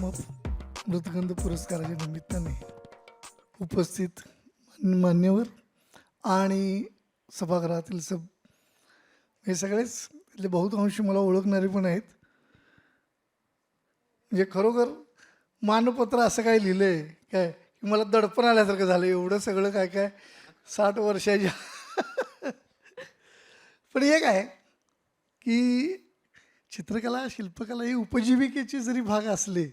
मृतगंध पुरस्काराच्या निमित्ताने उपस्थित मान्यवर आणि सभागृहातील हे सगळेच तिथले बहुतांशी मला ओळखणारे पण आहेत. म्हणजे खरोखर मानपत्र असं काय लिहिलं आहे काय की मला दडपण आल्यासारखं झालं. एवढं सगळं काय काय 60 वर्षाच्या पण एक आहे की चित्रकला शिल्पकला ही उपजीविकेची जरी भाग असले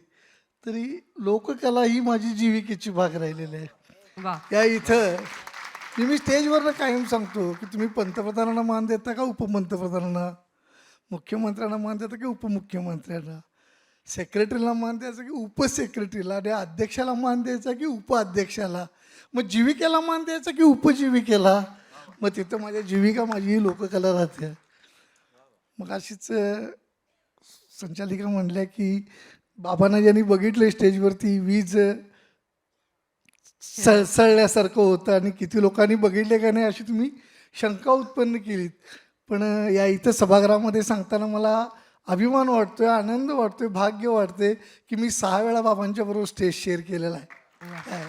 तरी लोककला ही माझी जीविकेची भाग राहिलेली आहे. या इथं मी स्टेजवरनं कायम सांगतो की तुम्ही पंतप्रधानांना मान देता का उपपंतप्रधानांना, मुख्यमंत्र्यांना मान देता की उपमुख्यमंत्र्यांना, सेक्रेटरीला मान द्यायचा की उपसेक्रेटरीला, आणि अध्यक्षाला मान द्यायचा की उपाध्यक्षाला, मग जीविकेला मान द्यायचा की उपजीविकेला. मग तिथं माझ्या जीविका माझी ही लोककला राहते. मग अशीच संचालिका म्हणल्या की बाबांना ज्यांनी बघितलं स्टेजवरती वीज सळल्यासारखं होतं आणि किती लोकांनी बघितले का नाही अशी तुम्ही शंका उत्पन्न केलीत. पण या इथं सभागृहामध्ये सांगताना मला अभिमान वाटतोय, आनंद वाटतोय, भाग्य वाटते की मी 6 वेळा बाबांच्या बरोबर स्टेज शेअर केलेला आहे.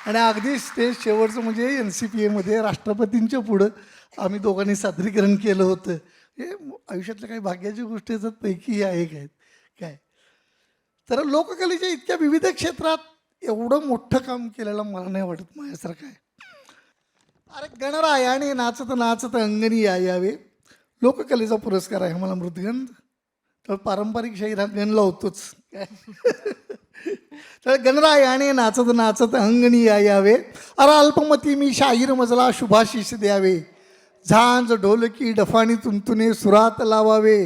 आणि अगदी स्टेज शेवटचं म्हणजे NCPAमध्ये राष्ट्रपतींच्या पुढं आम्ही दोघांनी सादरीकरण केलं होतं. हे आयुष्यातल्या काही भाग्याच्या गोष्टी आहेत पैकी ह्या एक आहेत. काय तर लोककलेच्या इतक्या विविध क्षेत्रात एवढं मोठं काम केलेलं मला नाही वाटत माझ्यासारखं आहे. अरे गणरायाने नाचत नाचत अंगणी यावे लोककलेचा पुरस्कार आहे मला मृदगंध. तर पारंपरिक शाहीर हा गण लावतोच काय तर गणरायाने नाचत नाचत अंगणी यावे अरे अल्पमती मी शाहीर मजला शुभाशीष द्यावे झांज ढोलकी डफाणी तुंतुने सुरात लावावे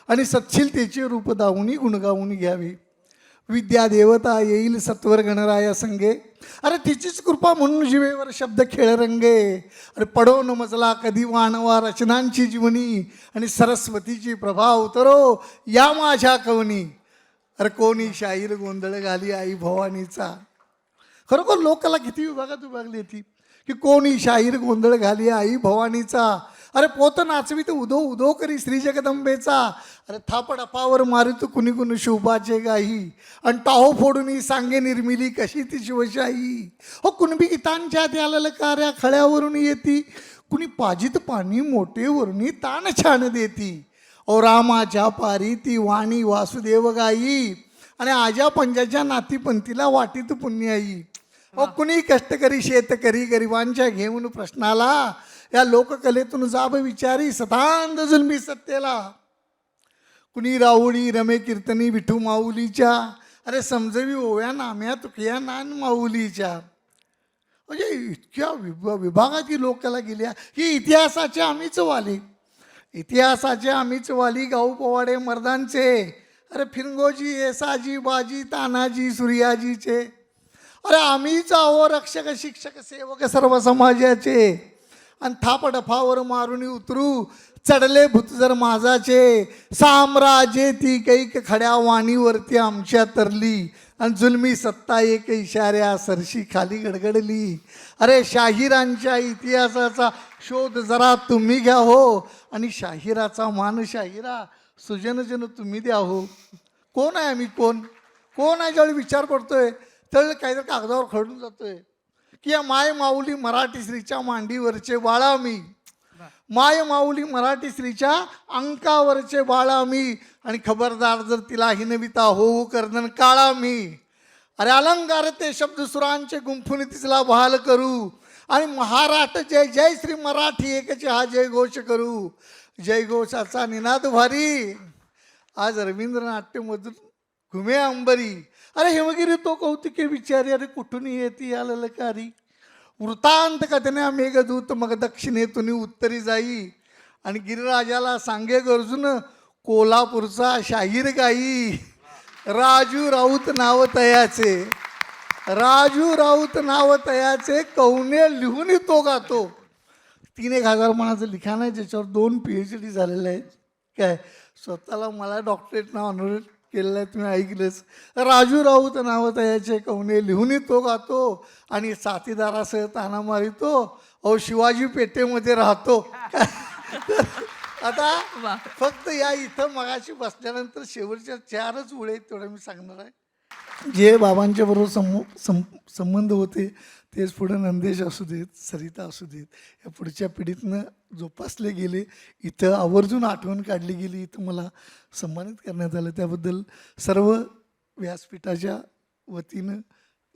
आणि सच्छिलतेचे रूप दावूनी गुणगावून घ्यावे. विद्या देवता येईल सत्वर गणराया संगे अरे तिचीच कृपा म्हणून जिवेवर शब्द खेळ रंगे. अरे पडो न मजला कधी वाणवा रचनांची जीवनी आणि सरस्वतीची प्रभा उतरो या माझ्या कवनी. अरे कोणी शाहीर गोंधळ घाली आई भवानीचा. खरोखर लोककला किती विभागात विभागली होती की कोणी शाहीर गोंधळ घाली आई भवानीचा. अरे पोत नाचवीत उदो उदो करी श्री जगदंबेचा. अरे थापड अपावर मारित कुणी कुणी शिवबाचे गाई आणि टाहो फोडून सांगे निर्मिली कशी ती शिवशाही. हो कुणबी गीतांच्या त्या ललकाऱ्या खळ्यावरून येती कुणी पाजित पाणी मोठेवरून ताण छान देती. ओ रामाच्या पारी ती वाणी वासुदेव गाई आणि आजा पंजाच्या नातीपंथीला वाटीत पुण्याई. ओ कुणी कष्टकरी शेतकरी गरिबांच्या घेऊन प्रश्नाला या लोककलेतून जाब विचारी सतांद जुलमी सत्तेला. कुणी राहुळी रमे कीर्तनी विठू माऊलीच्या अरे समजवी ओव्या नाम्या तुकया नान माऊलीच्या. म्हणजे इतक्या विभागाची लोककला गेल्या ही इतिहासाचे आम्हीच वाली. इतिहासाचे आम्हीच वाली गाऊ पोवाडे मर्दांचे अरे फिरंगोजी येसाजी बाजी तानाजी सूर्याजीचे. अरे आम्हीच आहो रक्षक शिक्षक सेवक सर्व समाजाचे. आणि थापडफावर मारून उतरू चढले भूत जर माझाचे. साम्राज्ये ती कैक खड्या वाणीवरती आमच्या तरली आणि जुलमी सत्ता एक इशाऱ्या सरशी खाली गडगडली. अरे शाहिरांच्या इतिहासाचा शोध जरा तुम्ही घ्या हो आणि शाहिराचा मान शाहिरा सुजनजन तुम्ही द्या हो. कोण आहे आम्ही कोण आहे ज्यावेळी विचार करतोय त्यावेळी काहीतरी कागदावर खडून जातोय की या माय माऊली मराठी श्रीच्या मांडीवरचे बाळा मी. माय माऊली मराठी श्रीच्या अंकावरचे बाळा मी आणि खबरदार जर तिला हिनविता होऊ कर्दन काळा मी. अरे अलंकार ते शब्द सुरांचे गुंफून तिचला बहाल करू आणि महाराष्ट्र जय जय श्री मराठी एकचे हा जयघोष करू. जयघोषाचा निनाद भारी आज रवींद्रनाट्यमधून घुमे अंबरी. अरे हेमगिरी तो कौतिके विचारी अरे कुठून येते या ललकारी. वृत्तांत कथन्या मेघदूत मग दक्षिणेतून उत्तरी जाई आणि गिरिराजाला सांगे गरजून कोल्हापूरचा शाहीर गाई. राजू राऊत नाव तयाचे राजू राऊत नाव तयाचे कवने लिहून तो गातो. 3-1 हजार मनाचं लिखाण आहे ज्याच्यावर 2 PhD झालेले आहेत. काय स्वतःला मला डॉक्टरेट नाव ऑनरेट केलेलं आहे तुम्ही ऐकलंच. राजू राऊत नावत याचे कवने लिहून तो गातो आणि साथीदारासह ताना मारितो. अहो शिवाजी पेठेमध्ये राहतो. आता वा. फक्त या इथं मगाशी बसल्यानंतर शेवटच्या 4च ओळी आहेत तेवढं मी सांगणार आहे. जे बाबांच्या बरोबर संबंध होते तेच पुढे नंदेश असू देत, सरिता असू देत, या पुढच्या पिढीतनं जोपासले गेले. इथं आवर्जून आठवण काढली गेली, इथं मला सन्मानित करण्यात आलं. त्याबद्दल सर्व व्यासपीठाच्या वतीनं,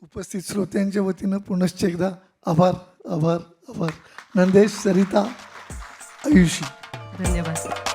उपस्थित श्रोत्यांच्या वतीनं पुनश्च एकदा आभार आभार आभार. नंदेश, सरिता, आयुषी. धन्यवाद.